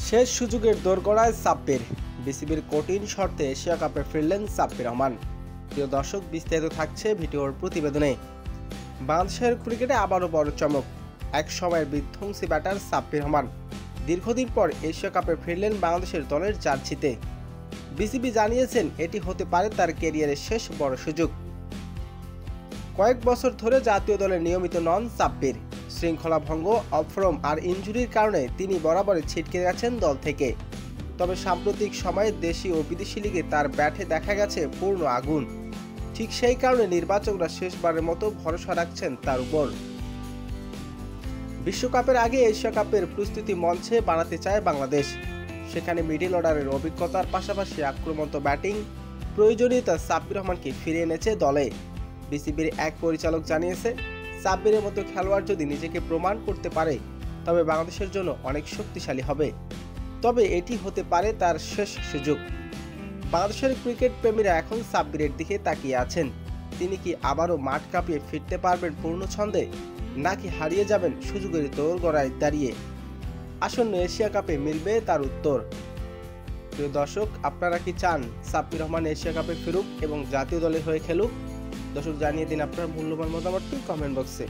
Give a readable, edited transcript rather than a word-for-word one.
শেষ সুযোগের দোরগোড়ায় সাব্বির। বিসিবির কঠিন শর্তে এশিয়া কাপে ফিরলেন সাব্বির রহমান। প্রিয় দর্শক, বিস্তারিত থাকছে ভিডিওর প্রতিবেদনে। বাংলাদেশের ক্রিকেটে আবারও বড় চমক। এক সময়ের বিধ্বংসী ব্যাটার সাব্বির রহমান দীর্ঘদিন পর এশিয়া কাপে ফিরলেন বাংলাদেশের দলের জার্সিতে। বিসিবি জানিয়েছেন এটি হতে পারে তার ক্যারিয়ারের শেষ বড় সুযোগ। কয়েক বছর ধরে জাতীয় দলে নিয়মিত নন সাব্বির। শৃঙ্খলা ভঙ্গ, অফরম আর ইনজুরির কারণে তিনি বরাবরই ছিটকে গেছেন দল থেকে। তবে সাম্প্রতিক সময়ে দেশি ও বিদেশি লিগে তার ব্যাটে দেখা গেছে পূর্ণ আগুন। ঠিক সেই কারণে নির্বাচকরা শেষবারের মতো ভরসা রাখছেন তার উপর। বিশ্বকাপের আগে এশিয়া কাপের প্রস্তুতি মঞ্চে বানাতে চায় বাংলাদেশ। সেখানে মিডল অর্ডারের অভিজ্ঞতার পাশাপাশি আক্রমন্ত ব্যাটিং প্রয়োজনীয়তা সাব্বির রহমানকে ফিরে এনেছে দলে। বিসিবির এক পরিচালক জানিয়েছে, সাব্বিরের মতো খেলোয়াড় যদি নিজেকে প্রমাণ করতে পারে তবে বাংলাদেশের জন্য অনেক শক্তিশালী হবে। তবে এটি হতে পারে তার শেষ সুযোগ। বাংলাদেশের ক্রিকেট প্রেমীরা এখন সাব্বিরের দিকে তাকিয়ে আছেন। তিনি কি আবারও মাঠ কাঁপিয়ে ফিরতে পারবেন পূর্ণ ছন্দে, নাকি হারিয়ে যাবেন সুযোগের দোরগোড়ায় দাঁড়িয়ে? আসন্ন এশিয়া কাপে মিলবে তার উত্তর। প্রিয় দর্শক, আপনারা কি চান সাব্বির রহমান এশিয়া কাপে ফিরুক এবং জাতীয় দলের হয়ে খেলুক? দর্শক, জানিয়ে দিন আপনার মূল্যবান মতামতটি কমেন্ট বক্সে।